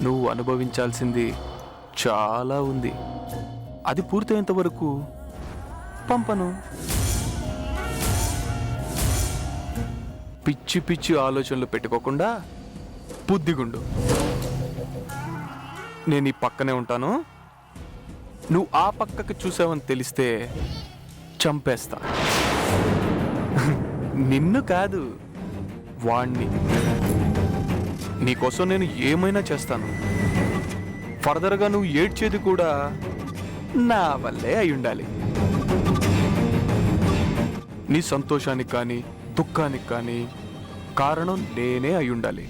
నువ్వు అనుభవించాల్సింది చాలా ఉంది. అది పూర్తయ్యేంత వరకు పంపను. పిచ్చి పిచ్చి ఆలోచనలు పెట్టుకోకుండా బుద్ధిగుండు. నేను ఈ పక్కనే ఉంటాను. నువ్వు ఆ పక్కకు చూసావని తెలిస్తే చంపేస్తా. నిన్ను కాదు, వాణ్ణి. నీకోసం నేను ఏమైనా చేస్తాను. ఫర్దర్గా నువ్వు ఏడ్చేది కూడా నా వల్లే అయి ఉండాలి. నీ సంతోషానికి కానీ దుఃఖానికి కానీ కారణం నేనే అయి ఉండాలి.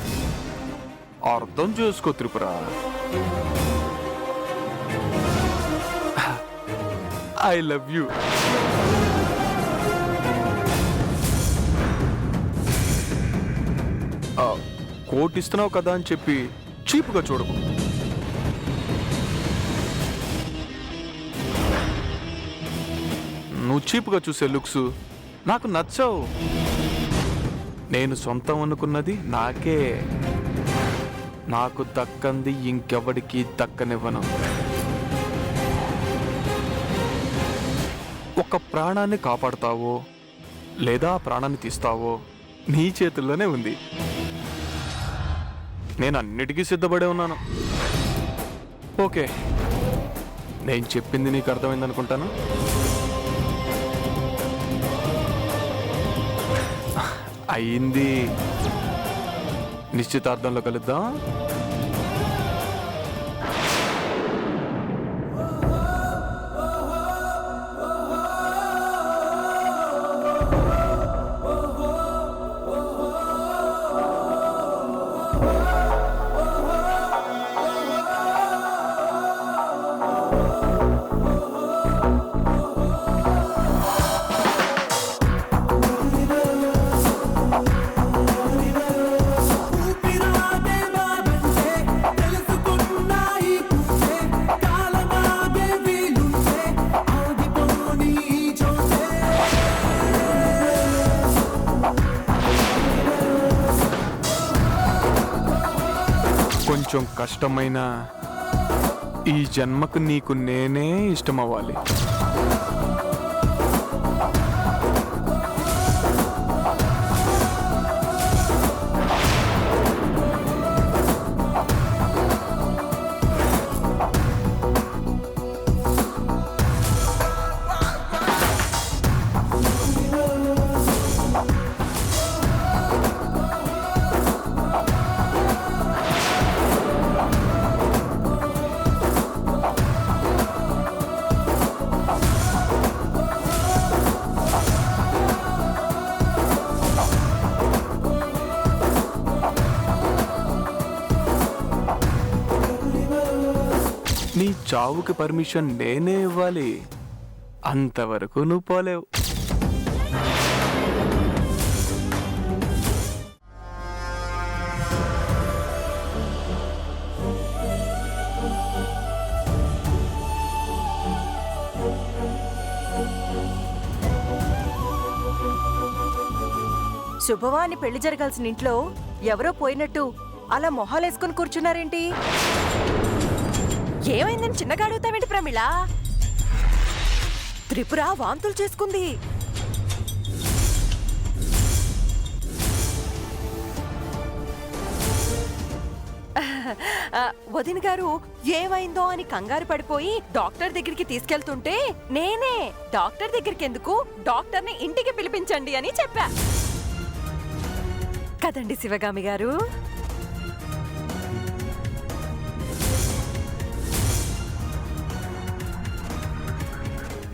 అర్థం చేసుకో త్రిపుర. I love you. కోటిస్తున్నావు కదా అని చెప్పి చీపుగా చూడకు. నువ్వు చీపుగా చూసే లుక్స్ నాకు నచ్చవు. నేను సొంతం అనుకున్నది నాకే. నాకు దక్కంది ఇంకెవడికి దక్కనివ్వను. ఒక ప్రాణాన్ని కాపాడుతావో లేదా ఆ ప్రాణాన్ని తీస్తావో నీ చేతుల్లోనే ఉంది. నేను అన్నిటికీ సిద్ధపడే ఉన్నాను. ఓకే, నేను చెప్పింది నీకు అర్థమైంది అనుకుంటాను. అయింది. నిశ్చితార్థంలో కలుద్దాం. కొంచెం కష్టమైన ఈ జన్మకు నీకు నేనే ఇష్టమవ్వాలి. నీ చావుకి పర్మిషన్ నేనే ఇవ్వాలి. అంతవరకు నువ్వు పోలేవు. శుభవాని పెళ్లి జరగాల్సిన ఇంట్లో ఎవరో పోయినట్టు అలా మొహాలేసుకుని కూర్చున్నారేంటి? ఏమైందని చిన్నగా అడుగుతావేంటి ప్రమిళ? త్రిపుర వాంతులు చేసుకుంది. వదిన గారు ఏమైందో అని కంగారు పడిపోయి డాక్టర్ దగ్గరికి తీసుకెళ్తుంటే నేనే డాక్టర్ దగ్గరికి ఎందుకు, డాక్టర్ని ఇంటికి పిలిపించండి అని చెప్పా కదండి శివగామి గారు.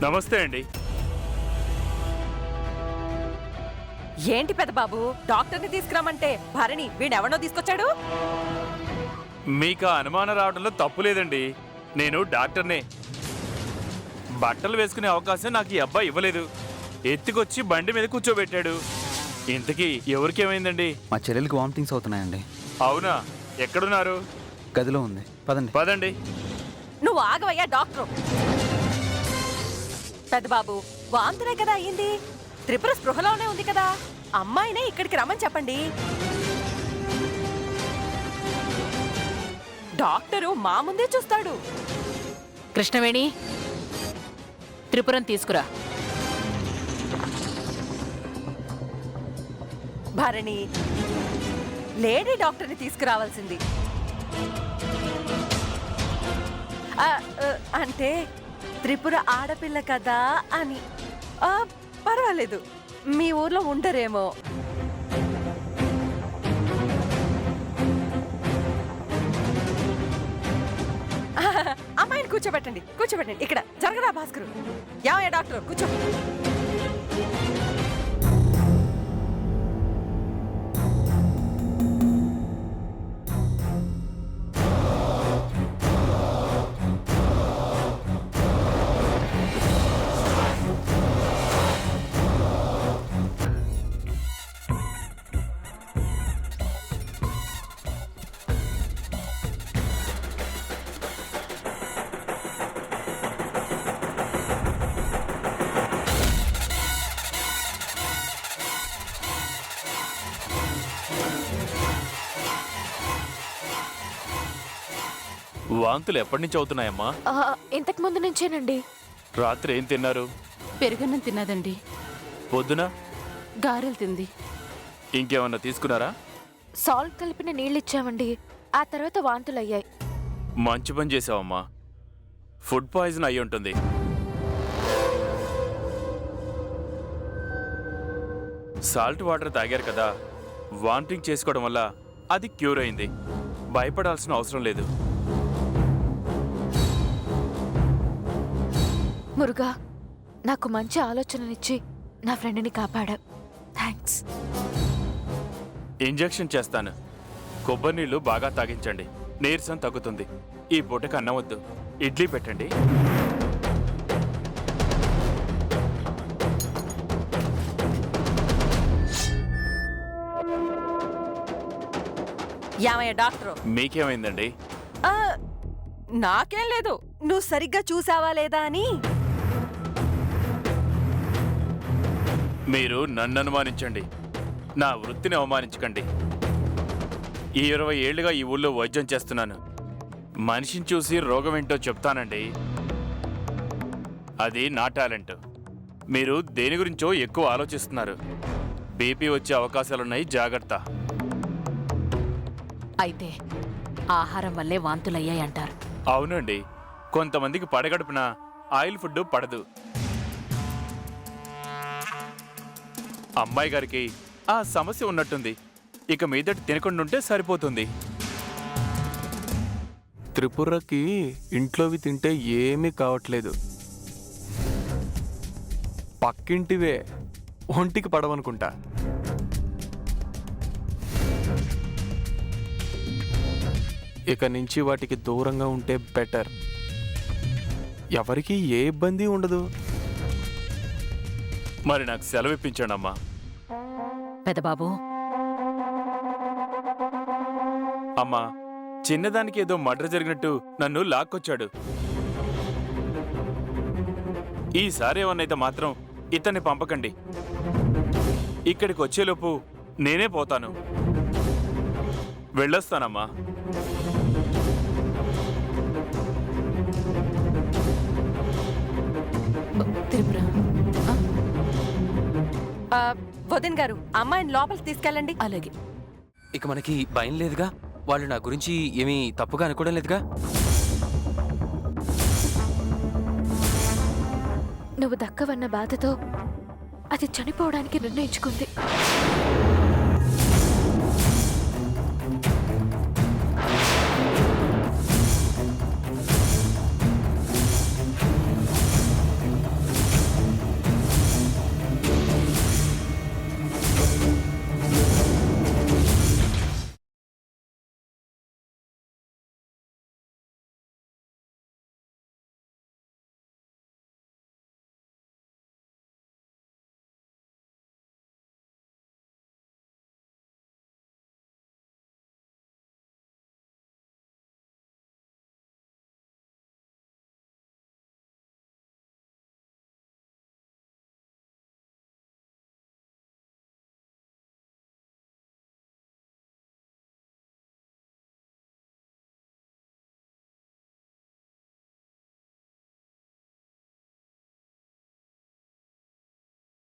నమస్తే అండి. ఏంటి పెద్ద బాబు, డాక్టర్ని తీసుకురామంటే భరణి వీడెవడో తీసుకొచ్చాడు? మీకు అనుమానం రావడంలో తప్పు లేదండి. నేను డాక్టర్నే. బట్టలు వేసుకునే అవకాశం నాకు ఈ అబ్బాయి ఇవ్వలేదు. ఎత్తుకొచ్చి బండి మీద కూర్చోబెట్టాడు. ఇంతకీ ఎవరికేమైందండి? మా చెల్లెలికి వామిటింగ్స్ అవుతున్నాయండి. అవునా? ఎక్కడున్నారు? గదిలో ఉంది, పదండి. పదండి. నువ్వు ఆగవయ్యా డాక్టర్. పెద్ద బాబు వాంతునే కదా అయ్యింది, త్రిపుర స్పృహలోనే ఉంది కదా, అమ్మాయినే ఇక్కడికి రమ్మని చెప్పండి. డాక్టరు మా ముందే చూస్తాడు. కృష్ణవేణి, త్రిపురం తీసుకురా. భరణి, లేడీ డాక్టర్ని తీసుకురావాల్సింది. అంటే త్రిపుర ఆడపిల్ల కదా అని. పర్వాలేదు, మీ ఊర్లో ఉండరేమో. అమ్మాయిని కూర్చోబెట్టండి, కూర్చోబెట్టండి. ఇక్కడ జరగరా భాస్కరు. ఏమయ్యా డాక్టర్, కూర్చో. వాంతులు ఎప్పటి నుంచి అవుతున్నాయమ్మా? ఇంతకు ముందు నుంచేనండి. రాత్రి ఏం తిన్నారు? పెరుగన్నం తిన్నదండి. పొద్దున గారెలు తింది. ఇంకేమన్నా తీసుకున్నారా? సాల్ట్ కలిపిన నీళ్ళు ఇచ్చామండి. ఆ తర్వాత వాంతులు అయ్యాయి. మంచి పని చేసావమ్మా. ఫుడ్ పాయిజన్ అయి ఉంటుంది. సాల్ట్ వాటర్ తాగారు కదా, వామిటింగ్ చేసుకోవడం వల్ల అది క్యూర్ అయింది. భయపడాల్సిన అవసరం లేదు. మురుగా, నాకు మంచి ఆలోచననిచ్చి నా ఫ్రెండ్ని కాపాడా. థ్యాంక్స్. ఇంజెక్షన్ చేస్తాను. కొబ్బరి నీళ్లు బాగా తాగించండి, నీరసం తగ్గుతుంది. ఈ పూటకి అన్నం వద్దు, ఇడ్లీ పెట్టండి. ఏమయ్యా డాక్టరు, మీకేమైందండి? నాకేం లేదు. నువ్వు సరిగ్గా చూసావా లేదా అని. మీరు నన్ను అనుమానించండి, నా వృత్తిని అవమానించకండి. ఈ 20 ఏళ్లుగా ఈ ఊళ్ళో వైద్యం చేస్తున్నాను. మనిషిని చూసి రోగం ఏంటో చెప్తానండి. అది నా టాలెంట్. మీరు దేని గురించో ఎక్కువ ఆలోచిస్తున్నారు. బీపీ వచ్చే అవకాశాలున్నాయి, జాగ్రత్త. అయితే ఆహారం వల్లే వాంతులయ్యాయంటారు. అవునండి, కొంతమందికి పడగడుపున ఆయిల్ ఫుడ్ పడదు. అమ్మాయి గారికి ఆ సమస్య ఉన్నట్టుంది. ఇక మీదటి తినకుండా సరిపోతుంది. త్రిపురకి ఇంట్లోవి తింటే ఏమీ కావట్లేదు. పక్కింటివే ఒంటికి పడవనుకుంటా. ఇక నుంచి వాటికి దూరంగా ఉంటే బెటర్. ఎవరికి ఏ ఇబ్బంది ఉండదు. మరి నాకు సెలవు ఇప్పించండి అమ్మా. పెదబాబు, అమ్మా, చిన్నదానికి ఏదో మర్డర్ జరిగినట్టు నన్ను లాక్కొచ్చాడు. ఈసారి ఏమన్నైతే మాత్రం ఇతన్ని పంపకండి. ఇక్కడికి వచ్చేలోపు నేనే పోతాను. వెళ్ళొస్తానమ్మా. త్రిపుర, వదిన్ గారు, అమ్మాయిని లోపలికి తీసుకెళ్ళండి. అలాగే. ఇక మనకి భయం లేదుగా? వాళ్ళు నా గురించి ఏమీ తప్పుగా అనుకోవడం లేదుగా? నువ్వు దక్కవన్న బాధతో అది చనిపోవడానికి నిర్ణయించుకుంది.